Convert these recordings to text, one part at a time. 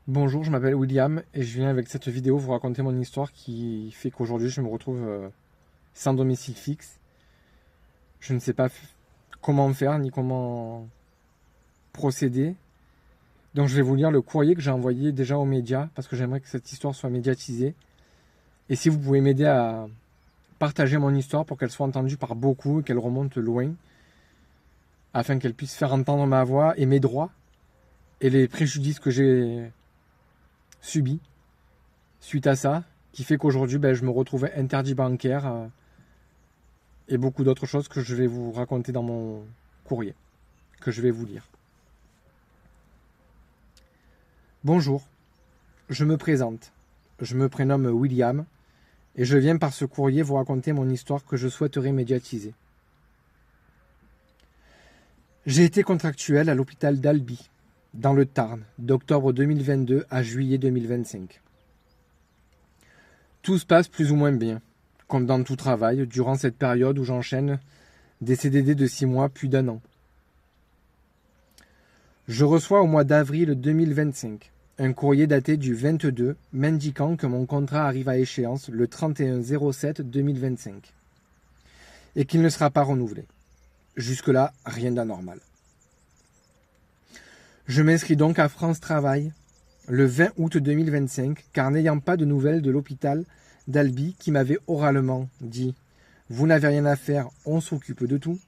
Bonjour, je m'appelle William et je viens avec cette vidéo vous raconter mon histoire qui fait qu'aujourd'hui je me retrouve sans domicile fixe. Je ne sais pas comment faire ni comment procéder. Donc je vais vous lire le courrier que j'ai envoyé déjà aux médias parce que j'aimerais que cette histoire soit médiatisée. Et si vous pouvez m'aider à partager mon histoire pour qu'elle soit entendue par beaucoup et qu'elle remonte loin, afin qu'elle puisse faire entendre ma voix et mes droits et les préjudices que j'ai subis suite à ça, qui fait qu'aujourd'hui, je me retrouvais interdit bancaire et beaucoup d'autres choses que je vais vous raconter dans mon courrier, que je vais vous lire. Bonjour, je me présente. Je me prénomme William et je viens par ce courrier vous raconter mon histoire que je souhaiterais médiatiser. J'ai été contractuel à l'hôpital d'Albi, dans le Tarn, d'octobre 2022 à juillet 2025. Tout se passe plus ou moins bien, comme dans tout travail, durant cette période où j'enchaîne des CDD de 6 mois puis d'1 an. Je reçois au mois d'avril 2025 un courrier daté du 22 m'indiquant que mon contrat arrive à échéance le 31/07/2025 et qu'il ne sera pas renouvelé. Jusque-là, rien d'anormal. Je m'inscris donc à France Travail le 20 août 2025 car n'ayant pas de nouvelles de l'hôpital d'Albi qui m'avait oralement dit « Vous n'avez rien à faire, on s'occupe de tout »,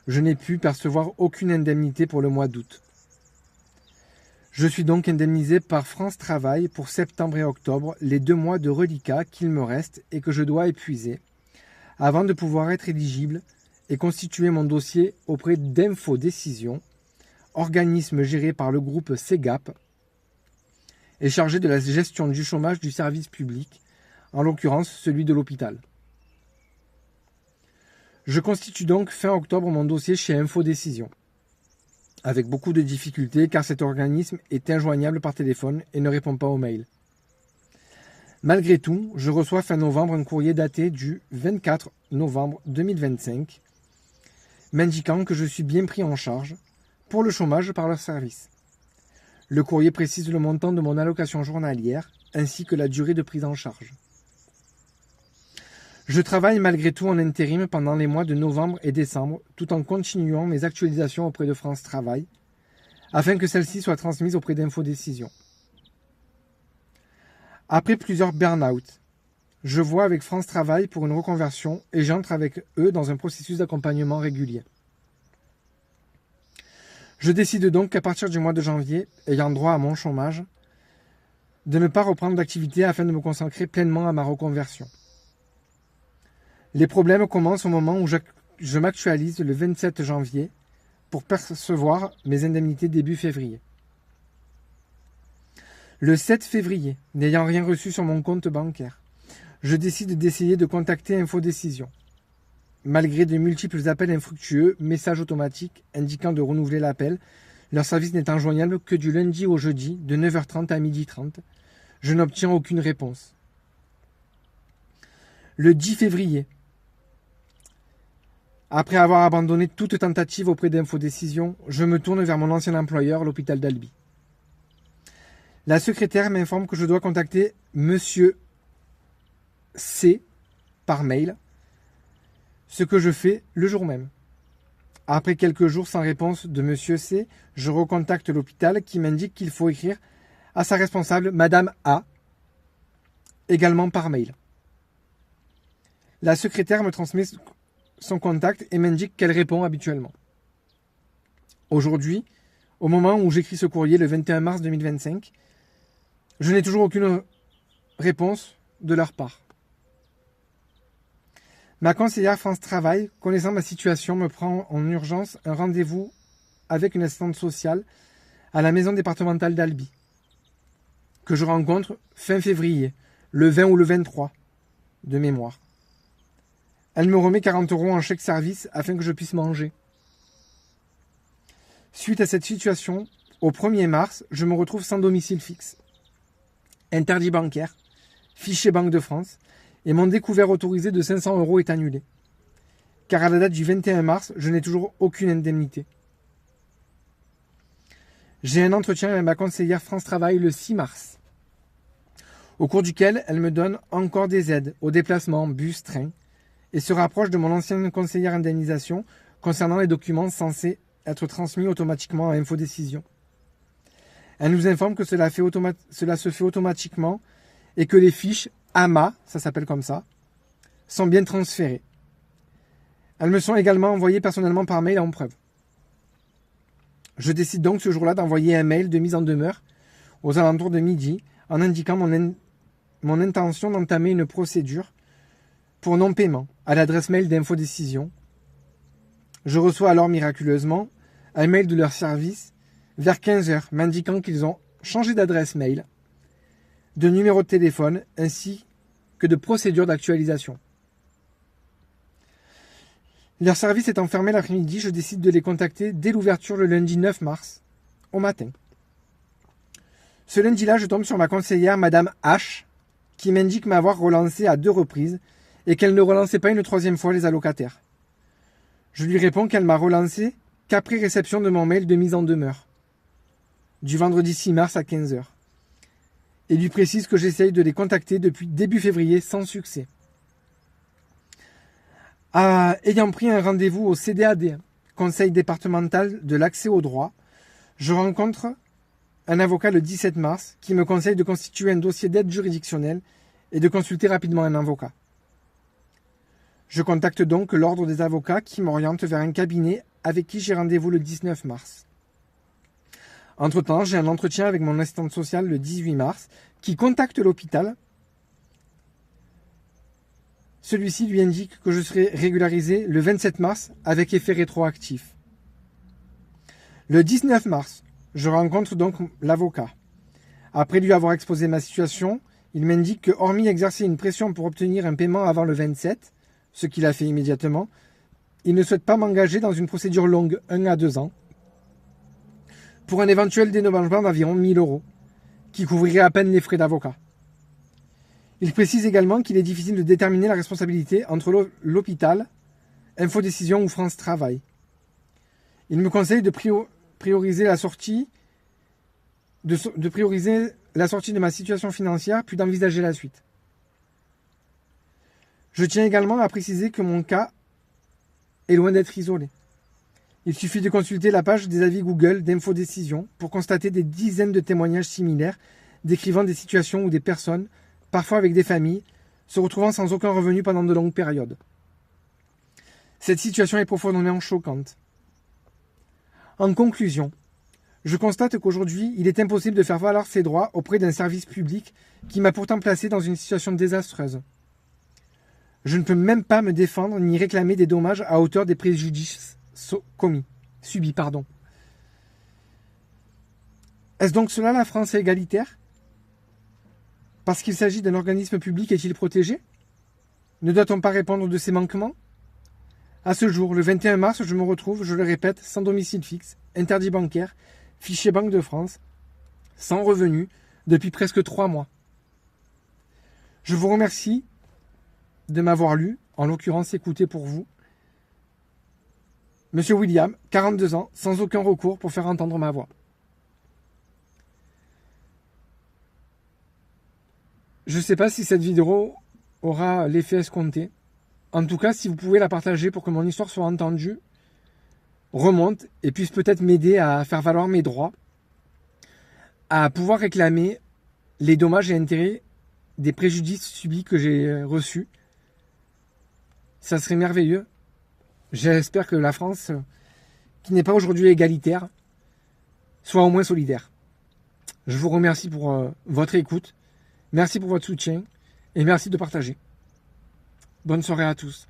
je n'ai pu percevoir aucune indemnité pour le mois d'août. Je suis donc indemnisé par France Travail pour septembre et octobre, les 2 mois de reliquat qu'il me reste et que je dois épuiser, avant de pouvoir être éligible et constituer mon dossier auprès d'Info Décision, organisme géré par le groupe CEGAP, et chargé de la gestion du chômage du service public, en l'occurrence celui de l'hôpital. Je constitue donc fin octobre mon dossier chez Info Décision, avec beaucoup de difficultés car cet organisme est injoignable par téléphone et ne répond pas aux mails. Malgré tout, je reçois fin novembre un courrier daté du 24 novembre 2025 m'indiquant que je suis bien pris en charge pour le chômage par leur service. Le courrier précise le montant de mon allocation journalière ainsi que la durée de prise en charge. Je travaille malgré tout en intérim pendant les mois de novembre et décembre, tout en continuant mes actualisations auprès de France Travail, afin que celles-ci soient transmises auprès d'Info Décision. Après plusieurs burn-out, je vois avec France Travail pour une reconversion et j'entre avec eux dans un processus d'accompagnement régulier. Je décide donc qu'à partir du mois de janvier, ayant droit à mon chômage, de ne pas reprendre d'activité afin de me consacrer pleinement à ma reconversion. Les problèmes commencent au moment où je m'actualise le 27 janvier pour percevoir mes indemnités début février. Le 7 février, n'ayant rien reçu sur mon compte bancaire, je décide d'essayer de contacter Info Décision. Malgré de multiples appels infructueux, messages automatiques indiquant de renouveler l'appel, leur service n'étant joignable que du lundi au jeudi de 9h30 à 12h30, je n'obtiens aucune réponse. Le 10 février, après avoir abandonné toute tentative auprès d'Info Décision, je me tourne vers mon ancien employeur, l'hôpital d'Albi. La secrétaire m'informe que je dois contacter Monsieur C par mail, ce que je fais le jour même. Après quelques jours sans réponse de Monsieur C, je recontacte l'hôpital qui m'indique qu'il faut écrire à sa responsable, Madame A, également par mail. La secrétaire me transmet son contact et m'indique qu'elle répond habituellement. Aujourd'hui, au moment où j'écris ce courrier, le 21 mars 2025, je n'ai toujours aucune réponse de leur part. Ma conseillère France Travail, connaissant ma situation, me prend en urgence un rendez-vous avec une assistante sociale à la maison départementale d'Albi, que je rencontre fin février, le 20 ou le 23 de mémoire. Elle me remet 40 € en chèque service afin que je puisse manger. Suite à cette situation, au 1er mars, je me retrouve sans domicile fixe. Interdit bancaire, fichier Banque de France, et mon découvert autorisé de 500 € est annulé. Car à la date du 21 mars, je n'ai toujours aucune indemnité. J'ai un entretien avec ma conseillère France Travail le 6 mars, au cours duquel elle me donne encore des aides au déplacement, bus, train, et se rapproche de mon ancienne conseillère indemnisation concernant les documents censés être transmis automatiquement à Infodécision. Elle nous informe que cela se fait automatiquement et que les fiches AMA, ça s'appelle comme ça, sont bien transférées. Elles me sont également envoyées personnellement par mail en preuve. Je décide donc ce jour-là d'envoyer un mail de mise en demeure aux alentours de midi en indiquant mon intention d'entamer une procédure pour non-paiement à l'adresse mail d'Infodécision. Je reçois alors miraculeusement un mail de leur service vers 15h m'indiquant qu'ils ont changé d'adresse mail, de numéro de téléphone ainsi que de procédure d'actualisation. Leur service étant fermé l'après-midi, je décide de les contacter dès l'ouverture le lundi 9 mars, au matin. Ce lundi-là, je tombe sur ma conseillère, Madame H, qui m'indique m'avoir relancé à 2 reprises et qu'elle ne relançait pas une 3e fois les allocataires. Je lui réponds qu'elle m'a relancé qu'après réception de mon mail de mise en demeure, du vendredi 6 mars à 15h, et lui précise que j'essaye de les contacter depuis début février sans succès. Ayant pris un rendez-vous au CDAD, Conseil départemental de l'accès au droit, je rencontre un avocat le 17 mars qui me conseille de constituer un dossier d'aide juridictionnelle et de consulter rapidement un avocat. Je contacte donc l'ordre des avocats qui m'oriente vers un cabinet avec qui j'ai rendez-vous le 19 mars. Entre-temps, j'ai un entretien avec mon assistante sociale le 18 mars qui contacte l'hôpital. Celui-ci lui indique que je serai régularisé le 27 mars avec effet rétroactif. Le 19 mars, je rencontre donc l'avocat. Après lui avoir exposé ma situation, il m'indique que, hormis exercer une pression pour obtenir un paiement avant le 27, ce qu'il a fait immédiatement, il ne souhaite pas m'engager dans une procédure longue, 1 à 2 ans, pour un éventuel dédommagement d'environ 1 000 €, qui couvrirait à peine les frais d'avocat. Il précise également qu'il est difficile de déterminer la responsabilité entre l'hôpital, Infodécision ou France Travail. Il me conseille de prioriser la sortie de ma situation financière, puis d'envisager la suite. Je tiens également à préciser que mon cas est loin d'être isolé. Il suffit de consulter la page des avis Google d'Infodécision pour constater des dizaines de témoignages similaires décrivant des situations où des personnes, parfois avec des familles, se retrouvant sans aucun revenu pendant de longues périodes. Cette situation est profondément choquante. En conclusion, je constate qu'aujourd'hui, il est impossible de faire valoir ses droits auprès d'un service public qui m'a pourtant placé dans une situation désastreuse. Je ne peux même pas me défendre ni réclamer des dommages à hauteur des préjudices subis. Est-ce donc cela la France égalitaire ? Parce qu'il s'agit d'un organisme public, est-il protégé ? Ne doit-on pas répondre de ces manquements ? À ce jour, le 21 mars, je me retrouve, je le répète, sans domicile fixe, interdit bancaire, fichier Banque de France, sans revenu, depuis presque 3 mois. Je vous remercie de m'avoir lu, en l'occurrence écouté pour vous. Monsieur William, 42 ans, sans aucun recours pour faire entendre ma voix. Je ne sais pas si cette vidéo aura l'effet escompté. En tout cas, si vous pouvez la partager pour que mon histoire soit entendue, remonte et puisse peut-être m'aider à faire valoir mes droits, à pouvoir réclamer les dommages et intérêts des préjudices subis que j'ai reçus. Ça serait merveilleux. J'espère que la France, qui n'est pas aujourd'hui égalitaire, soit au moins solidaire. Je vous remercie pour votre écoute. Merci pour votre soutien et merci de partager. Bonne soirée à tous.